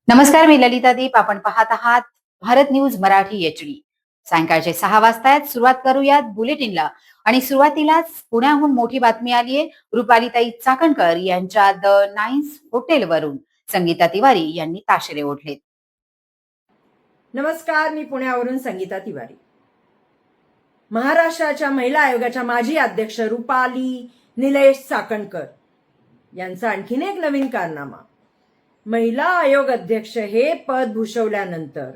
नमस्कार, मी ललिता दीप. आपण पाहत आहात भारत न्यूज मराठी HD. सायंकाळचे 6 वाजतायत. सुरुवात करूयात बुलेटिनला. आणि सुरुवातीलाच पुण्याहून मोठी बातमी आली आहे. रुपालीताई चाकणकर यांच्या द नाईन्स हॉटेलवरून संगीता तिवारी यांनी ताशेरे ओढलेत. नमस्कार, मी पुण्यावरून संगीता तिवारी. महाराष्ट्राच्या महिला आयोगाच्या माजी अध्यक्ष रुपाली निलेश चाकणकर यांचा आणखीन एक नवीन कारनामा. महिला आयोग अध्यक्ष हे पद भूषवल्यानंतर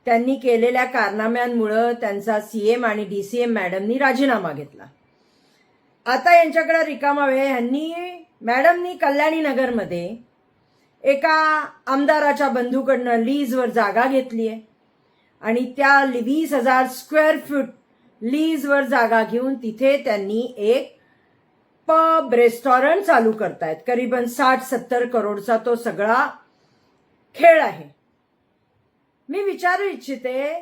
त्यांनी केलेल्या कारनाम्यांमुळे त्यांचा CM आणि DCM मॅडमनी राजीनामा घेतला. आता यांच्याकडे रिकामा वेळ. मॅडमनी कल्याणी नगरमध्ये एका आमदाराच्या बंधूकडनं लीजवर जागा घेतली आहे आणि त्या 20,000 स्क्वेअर फूट लीजवर जागा घेऊन तिथे त्यांनी एक पब रेस्टॉरंट चालू करतायत. करीबन 60-70 करोडचा तो सगळा खेळ आहे. मी विचारू इच्छिते,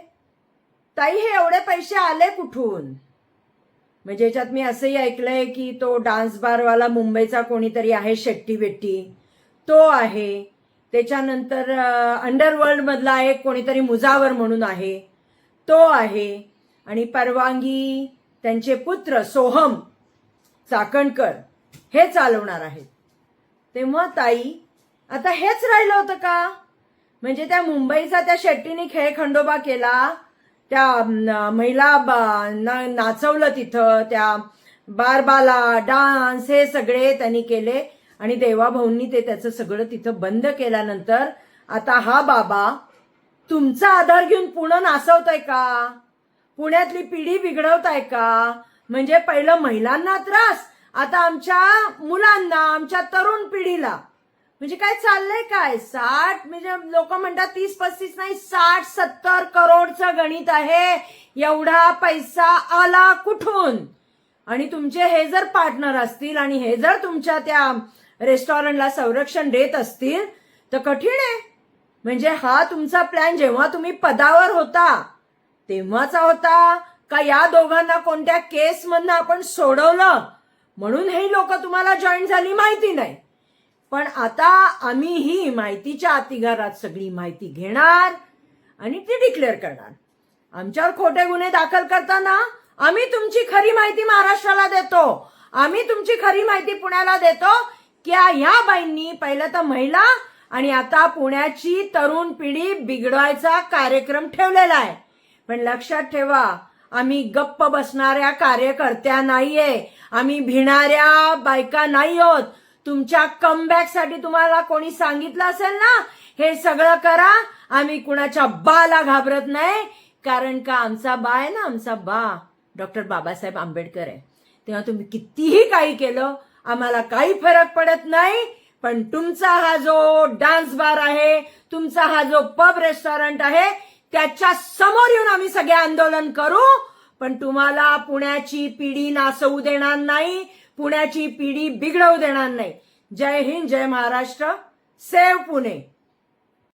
ताई हे एवढे पैसे आले कुठून? म्हणजे याच्यात मी असंही ऐकलंय की तो डान्स बारवाला मुंबईचा कोणीतरी आहे, शेट्टी बेट्टी, तो आहे. त्याच्यानंतर अंडरवर्ल्ड मधला एक कोणीतरी मुजावर म्हणून आहे, तो आहे. आणि परवानगी त्यांचे पुत्र सोहम चाकणकर हे चालवणार आहेत. तेव्हा ताई, आता हेच राहिलं होतं का? म्हणजे त्या मुंबईचा त्या शेट्टीने खेळ खंडोबा केला, त्या महिला नाचवलं तिथं, त्या बारबाला डान्स हे सगळे त्यांनी केले आणि देवाभाऊंनी ते त्याचं सगळं तिथं बंद केल्यानंतर आता हा बाबा तुमचा आधार घेऊन पुणे नाचवताय का? पुण्यातली पिढी बिघडवताय का? म्हणजे पहिलं महिलांना त्रास, आता आमच्या मुलांना, आमच्या तरुण पिढीला. म्हणजे काय चाललंय काय? 60 म्हणजे लोक म्हणतात 30-35 नाही, 60-70 करोडचं गणित आहे. एवढा पैसा आला कुठून? आणि तुमचे हे जर पार्टनर असतील आणि हे जर तुमच्या त्या रेस्टॉरंटला संरक्षण देत असतील तर कठीण आहे. म्हणजे हा तुमचा प्लॅन जेव्हा तुम्ही पदावर होता तेव्हाचा होता का या दोघांना कोणत्या केसमधनं आपण सोडवलं म्हणून हे लोक तुम्हाला जॉईन झाली माहिती नाही. पण आता आम्ही ही माहितीच्या अतिघरात सगळी माहिती घेणार आणि ती डिक्लेअर करणार. आमच्यावर खोटे गुन्हे दाखल करताना आम्ही तुमची खरी माहिती महाराष्ट्राला देतो, आम्ही तुमची खरी माहिती पुण्याला देतो की ह्या बाईंनी पहिलं तर महिला आणि आता पुण्याची तरुण पिढी बिघडवायचा कार्यक्रम ठेवलेला आहे. पण लक्षात ठेवा, आम्ही गप्प बसणाऱ्या कार्यकर्त्या नाहीये, आम्ही भिणाऱ्या बायका नाही आहोत. तुमच्या कमबॅकसाठी तुम्हाला कोणी सांगितलं असेल ना हे सगळं करा, आम्ही कुणाच्या बाला घाबरत नाही. कारण का आमचा बा आहे ना, आमचा बा डॉक्टर बाबासाहेब आंबेडकर आहे. तेव्हा तुम्ही कितीही काही केलं आम्हाला काही फरक पडत नाही. पण तुमचा हा जो डान्स बार आहे, तुमचा हा जो पब रेस्टॉरंट आहे, त्याच्या समोर येऊन आम्ही सगळे आंदोलन करू. पण तुम्हाला पुण्याची पिढी नाचवू देणार नाही, पुण्याची पिढी बिघडवू देणार नाही. जय हिंद, जय महाराष्ट्र, सेव्ह पुणे.